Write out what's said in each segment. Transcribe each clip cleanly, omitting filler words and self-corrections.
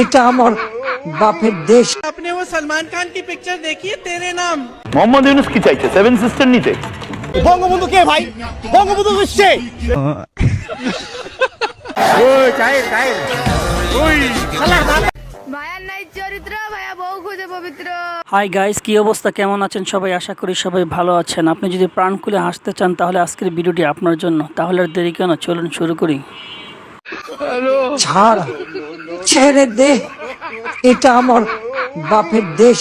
এটা আমার বাপের দেশ। आपने वो सलमान खान की पिक्चर देखी है तेरे नाम? মোহাম্মদ ইউনূস কি চাইছে? সেভেন সিস্টার নিতে। বঙ্গবন্ধু কে ভাই? বঙ্গবন্ধু হচ্ছে ওই চাই ওই ভাইয়ার নাই চরিত্র, ভাইয়া বউ খুঁজে পবিত্র। হাই গাইস, কি অবস্থা, কেমন আছেন সবাই? আশা করি সবাই ভালো আছেন। আপনি যদি প্রাণ খুলে হাসতে চান তাহলে আজকের ভিডিওটি আপনার জন্য। তাহলে আর দেরি কেন, চলুন শুরু করি। ছাড়, ছেড়ে দে, এটা আমার বাপের দেশ।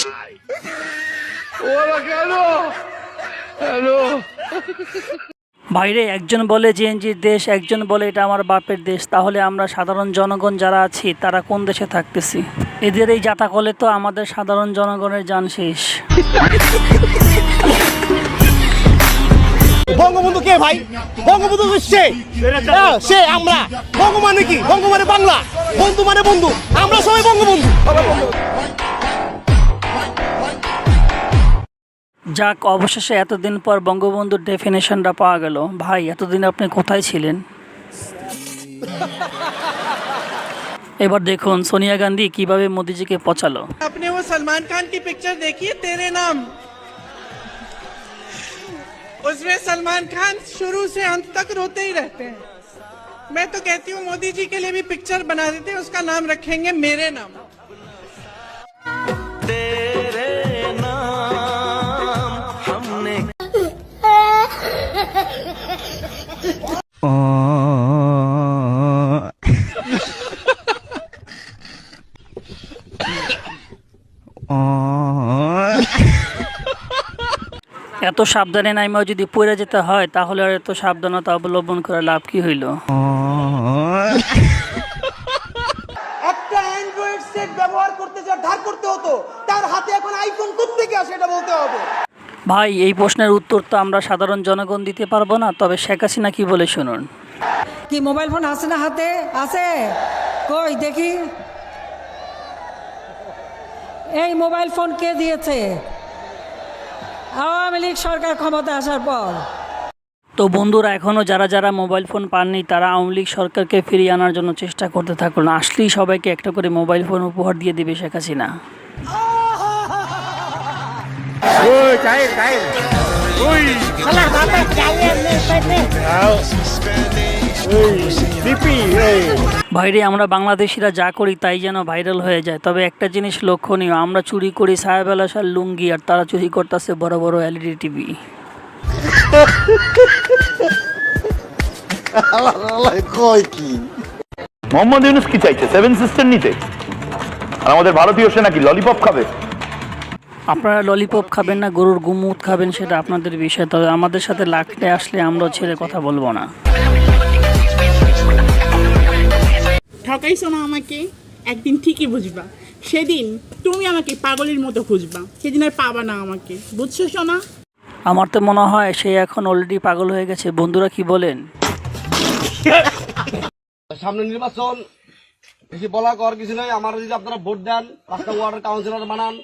বাইরে একজন বলে জেএনজির দেশ, একজন বলে এটা আমার বাপের দেশ। তাহলে আমরা সাধারণ জনগণ যারা আছি তারা কোন দেশে থাকতেছি? এদের এই জাতাকলে তো আমাদের সাধারণ জনগণের জান শেষ। বঙ্গবন্ধু কে ভাই? বঙ্গবন্ধু হচ্ছে সে আমরা। বঙ্গ মানে কি? বঙ্গ মানে বাংলা, বন্ধু মানে বন্ধু, আমরা সবাই বঙ্গবন্ধু। যাক, অবশেষে এতদিন পর বঙ্গবন্ধুর ডেফিনেশনটা পাওয়া গেল। ভাই, এতদিন আপনি কোথায় ছিলেন? এবার দেখুন সোনিয়া গান্ধী কিভাবে মোদিজিকে পচালো। आपने वो सलमान खान की पिक्चर देखी है तेरे नाम? उसमें सलमान खान शुरू से अंत तक रोते ही रहते हैं। मैं तो कहती हूँ मोदी जी के लिए भी पिक्चर बना देते हैं, उसका नाम रखेंगे मेरे नाम। तेरे नाम हमने এত সাবধানে নাইমাও যদি পড়ে যেতে হয় তাহলে আর এত সাবধানতা অবলম্বন করে লাভ কি হইল? একটা অ্যান্ড্রয়েড সেট ব্যবহার করতে যা ধার করতে হতো, তার হাতে এখন আইফোন কোত্থেকে আসে এটা বলতে হবে। ভাই, এই প্রশ্নের উত্তর তো আমরা সাধারণ জনগণ দিতে পারবো না, তবে শেখ হাসিনা কি বলে শুনুন। কি মোবাইল ফোন আছে না হাতে? আছে, কই দেখি। এই মোবাইল ফোন কে দিয়েছে? আওয়ামী লীগ সরকার ক্ষমতা আসার পর। তো বন্ধুরা, এখনও যারা যারা মোবাইল ফোন পাননি তারা আওয়ামী লীগ সরকারকে ফিরিয়ে আনার জন্য চেষ্টা করতে থাকুন। আসলেই সবাইকে একটা করে মোবাইল ফোন উপহার দিয়ে দিবে শেখ হাসিনা। ওই চাই ওই শালা বাবা চাইয়ে নে ওই বিপি এই বাইরে আমরা বাংলাদেশিরা যা করি তাই যেন ভাইরাল হয়ে যায়। তবে একটা জিনিস লক্ষণীয়, আমরা চুরি করি সাহেব আলাসার লুঙ্গি আর তারা চুরি করতেছে বড় বড় এলইডি টিভি। মোহাম্মদ ইউনূস কি চাইছে? সেভেন সিস্টার নিতে। আর আমাদের ভারতীয় সেনা কি ললিপপ খাবে? আপনারা ললিপপ খাবেন না গরুর গুমুত খাবেন সেটা আপনাদের বিষয়, তবে আমাদের সাথে লাগতে আসলে আমরা ছেড়ে কথা বলবো না। ঠকাইছো না আমাকে, একদিন ঠিকই বুঝবা। সেদিন তুমি আমাকে পাগলের মতো খুঁজবা, সেদিন আর পাবা না আমাকে, বুঝছো সোনা? আমার তো মনে হয় সে এখন অলরেডি পাগল হয়ে গেছে। বন্ধুরা কি বলেন? সামনে নির্বাচন, বেশি বলা কর কিছু নয়। আমার যদি আপনারা ভোট দেন, রাস্তা ওয়ার্ডের কাউন্সিলর বানান,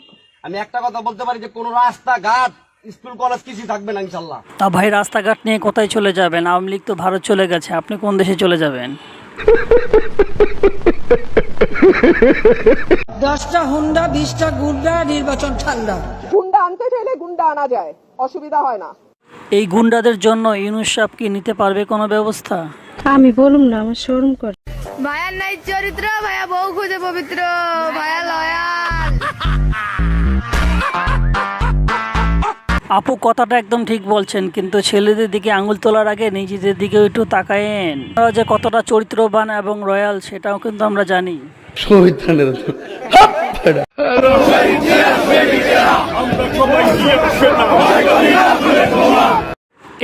আমি একটা কথা বলতে পারি যে কোনো রাস্তাঘাট, স্কুল কলেজ কিছু থাকবে না ইনশাল্লাহ। তা ভাই, রাস্তাঘাট নিয়ে কোথায় চলে যাবেন? আওয়ামী লীগ তো ভারত চলে গেছে, আপনি কোন দেশে চলে যাবেন? 10টা হুন্ডা, 20টা গুন্ডা, নির্বাচন ঠান্ডা। গুন্ডা আনতে চাইলে গুন্ডা আনা যায়, অসুবিধা হয় না। এই গুন্ডাদের জন্য ইউনূস সাহেব কি নিতে পারবে কোনো ব্যবস্থা? আমি বলুম না, আমার শরম করে। ভাইয়ার নাই চরিত্র, ভাইয়া বউ খুঁজে পবিত্র, ভাইয়া লয়াল। আপু, কথাটা একদম ঠিক বলছেন, কিন্তু ছেলেদের দিকে আঙুল তোলার আগে নিজেদের দিকে একটু তাকায়েন। আপনারা যে কতটা চরিত্রবান এবং রয়্যাল সেটাও কিন্তু আমরা জানি।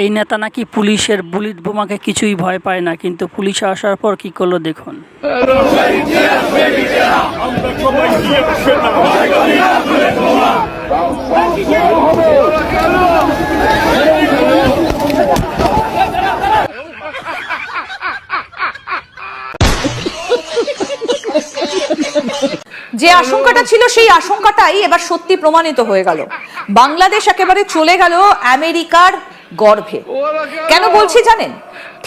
এই নেতা নাকি পুলিশের বুলেট বোমাকে কিছুই ভয় পায় না, কিন্তু পুলিশ আসার পর কি করলো দেখুন। যে আশঙ্কাটা ছিল সেই আশঙ্কাটাই এবার সত্যি প্রমাণিত হয়ে গেল। বাংলাদেশ একেবারে চলে গেল আমেরিকার গর্ভে। কেন বলছি জানেন?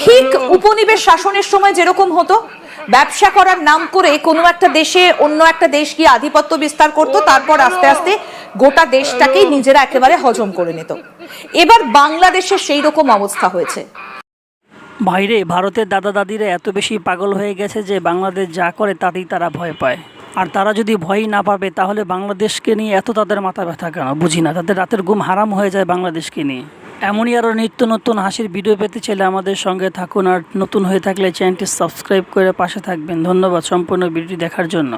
ঠিক উপনিবেশ শাসনের সময় যেরকম হতো, ব্যবসা করার নাম করে কোনো একটা দেশে অন্য একটা দেশ গিয়ে আধিপত্য বিস্তার করত, তারপর আস্তে আস্তে গোটা দেশটাকেই নিজেরা একেবারে হজম করে নিত। এবার বাংলাদেশে সেই রকম অবস্থা হয়েছে। বাইরে ভারতের দাদা দাদিরা এত বেশি পাগল হয়ে গেছে যে বাংলাদেশ যা করে তাতেই তারা ভয় পায়। আর তারা যদি ভয়ই না পাবে তাহলে বাংলাদেশকে নিয়ে এত তাদের মাথা ব্যথা কেন বুঝি না। তাদের রাতের ঘুম হারাম হয়ে যায় বাংলাদেশকে নিয়ে। এমনই আরও নিত্য নতুন হাসির ভিডিও পেতে চাইলে আমাদের সঙ্গে থাকুন, আর নতুন হয়ে থাকলে চ্যানেলটি সাবস্ক্রাইব করে পাশে থাকবেন। ধন্যবাদ সম্পূর্ণ ভিডিওটি দেখার জন্য।